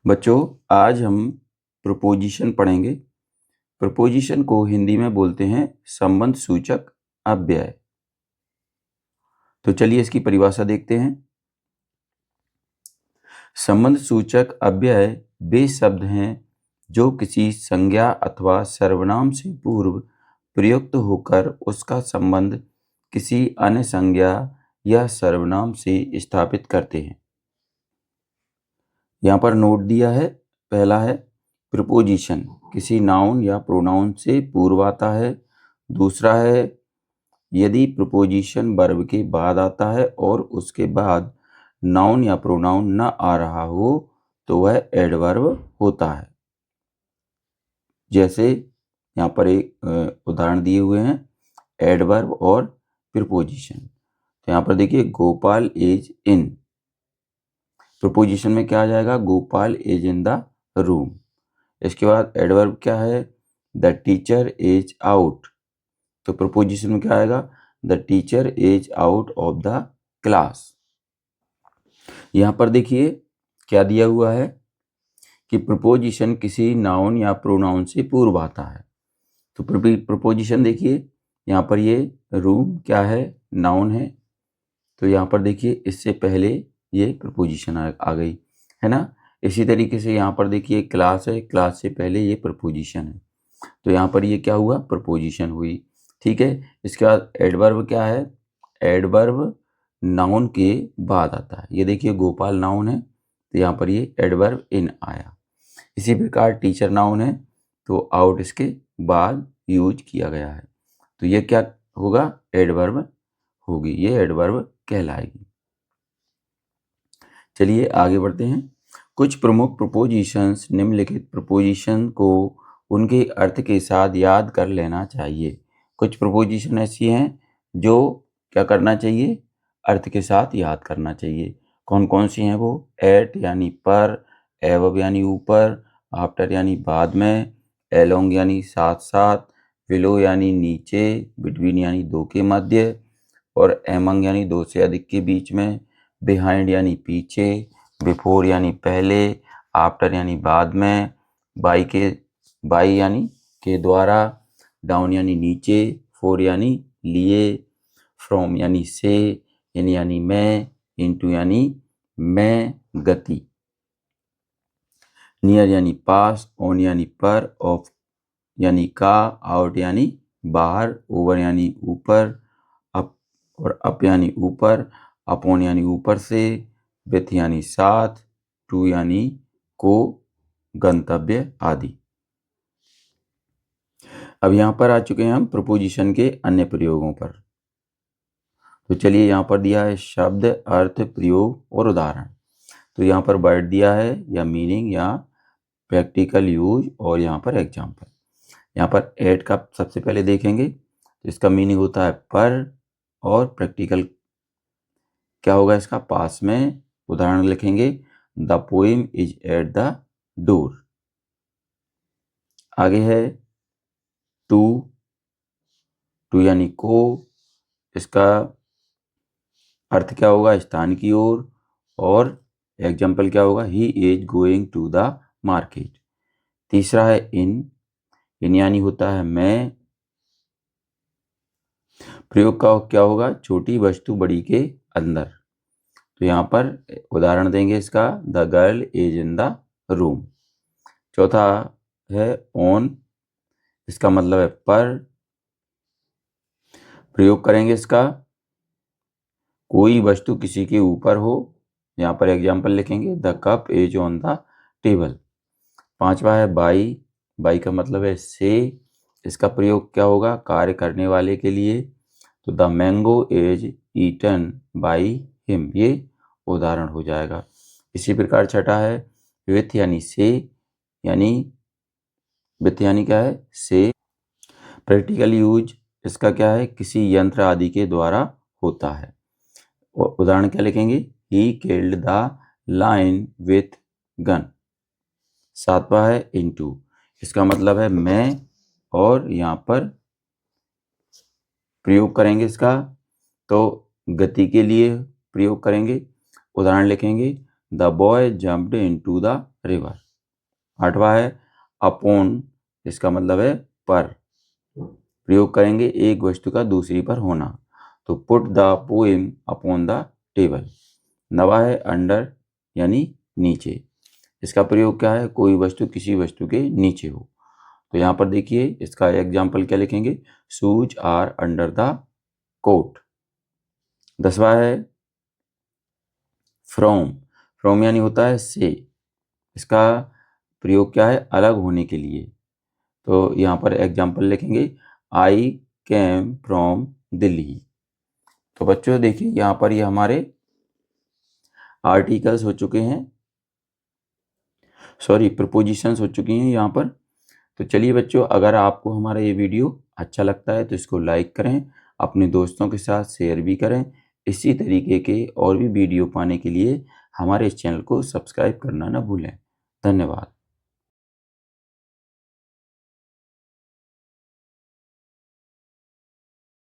बच्चों, आज हम प्रोपोजिशन पढ़ेंगे। प्रोपोजिशन को हिंदी में बोलते हैं संबंध सूचक अव्यय। तो चलिए इसकी परिभाषा देखते हैं। संबंध सूचक अव्यय वे शब्द हैं जो किसी संज्ञा अथवा सर्वनाम से पूर्व प्रयुक्त होकर उसका संबंध किसी अन्य संज्ञा या सर्वनाम से स्थापित करते हैं। यहाँ पर नोट दिया है। पहला है प्रीपोजिशन, किसी नाउन या प्रोनाउन से पूर्व आता है। दूसरा है यदि प्रीपोजिशन वर्ब के बाद आता है और उसके बाद नाउन या प्रोनाउन न आ रहा हो तो वह एडवर्ब होता है। जैसे यहाँ पर एक उदाहरण दिए हुए हैं, एडवर्ब और प्रीपोजिशन। तो यहाँ पर देखिए, गोपाल इज इन। प्रीपोजिशन में क्या आ जाएगा? Gopal is in the room. इसके बाद एडवर्ब क्या है? The teacher is out. तो प्रीपोजिशन में क्या आएगा? The teacher is out of the class. यहाँ पर देखिए क्या दिया हुआ है कि प्रीपोजिशन किसी नाउन या प्रोनाउन से पूर्व आता है। तो प्रीपोजिशन देखिए, यहाँ पर ये रूम क्या है? नाउन है। तो यहाँ पर देखिए इससे पहले ये प्रीपोजिशन आ गई है ना। इसी तरीके से यहाँ पर देखिए क्लास है, क्लास से पहले ये प्रीपोजिशन है। तो यहाँ पर ये क्या हुआ? प्रीपोजिशन हुई। ठीक है। इसके बाद एडवर्ब क्या है? एडवर्ब नाउन के बाद आता है। ये देखिए गोपाल नाउन है, तो यहाँ पर ये एडवर्ब इन आया। इसी प्रकार टीचर नाउन है, तो आउट इसके बाद यूज किया गया है। तो ये क्या होगा? एडवर्ब होगी, ये एडवर्ब कहलाएगी। चलिए आगे बढ़ते हैं। कुछ प्रमुख प्रोपोजिशंस निम्नलिखित प्रोपोजिशन को उनके अर्थ के साथ याद कर लेना चाहिए। कुछ प्रोपोजिशन ऐसी हैं जो क्या करना चाहिए? अर्थ के साथ याद करना चाहिए। कौन कौन सी हैं वो? एट यानी पर, एवब यानी ऊपर, आफ्टर यानी बाद में, एलोंग यानी साथ साथ, बिलो यानी नीचे, बिटवीन यानी दो के मध्य, और एमंग यानी दो से अधिक के बीच में, बिहाइंड यानी पीछे, बिफोर यानी पहले, आफ्टर यानी बाद में, बाई यानी के द्वारा, डाउन यानी नीचे, फोर यानी लिए, फ्रॉम यानी से, इन यानी में, इनटू यानी में, गति, नियर यानी पास, ऑन यानी पर, ऑफ यानी का, आउट यानी बाहर, ओवर यानी ऊपर, अप और अप यानी ऊपर, अपॉन यानी ऊपर से, विथ यानी साथ, टू यानी को, गंतव्य आदि। अब यहाँ पर आ चुके हैं हम प्रोपोजिशन के अन्य प्रयोगों पर। तो चलिए यहाँ पर दिया है शब्द, अर्थ, प्रयोग और उदाहरण। तो यहाँ पर वर्ड दिया है या मीनिंग या प्रैक्टिकल यूज, और यहाँ पर एग्जाम्पल। यहाँ पर एट का सबसे पहले देखेंगे, तो इसका मीनिंग होता है पर, और प्रैक्टिकल क्या होगा इसका? पास में। उदाहरण लिखेंगे, the poem is at the door. आगे है टू, टू यानी को, इसका अर्थ क्या होगा? स्थान की ओर। और एग्जाम्पल क्या होगा? He is going to the market. तीसरा है इन यानी होता है मैं। प्रयोग का क्या होगा? छोटी वस्तु बड़ी के अंदर। तो यहाँ पर उदाहरण देंगे इसका, the girl is in the room. चौथा है ऑन, इसका मतलब है पर। प्रयोग करेंगे इसका, कोई वस्तु किसी के ऊपर हो। यहाँ पर एग्जाम्पल लिखेंगे, the cup is on the table. पांचवा है बाई का मतलब है से। इसका प्रयोग क्या होगा? कार्य करने वाले के लिए। तो the mango is eaten by him, ये उदाहरण हो जाएगा। इसी प्रकार छठा है विथ यानी से, यानी विथ यानी क्या है? से। प्रैक्टिकल यूज इसका क्या है? किसी यंत्र आदि के द्वारा होता है। उदाहरण क्या लिखेंगे? He killed the lion with gun. सातवां है इनटू, इसका मतलब है मैं, और यहाँ पर प्रयोग करेंगे इसका, तो गति के लिए प्रयोग करेंगे। उदाहरण लिखेंगे, the boy jumped into the river. 8वां है अपॉन, इसका मतलब है पर। प्रयोग करेंगे एक वस्तु का दूसरी पर होना, तो put the poem upon the table. 9वां है अंडर यानी नीचे। इसका प्रयोग क्या है, कोई वस्तु किसी वस्तु के नीचे हो। तो यहाँ पर देखिए इसका एग्जाम्पल क्या लिखेंगे, shoes are under the coat. 10वां है फ्रॉम। फ्रॉम यानी होता है से। इसका प्रयोग क्या है, अलग होने के लिए। तो यहाँ पर एग्जाम्पल लिखेंगे आई केम फ्रॉम दिल्ली। तो बच्चों देखिए यहाँ पर ये हमारे आर्टिकल्स हो चुके हैं, सॉरी प्रपोजिशंस हो चुकी हैं यहाँ पर। तो चलिए बच्चों, अगर आपको हमारा ये वीडियो अच्छा लगता है तो इसको लाइक करें, अपने दोस्तों के साथ शेयर भी करें। इसी तरीके के और भी वीडियो पाने के लिए हमारे इस चैनल को सब्सक्राइब करना ना भूलें। धन्यवाद।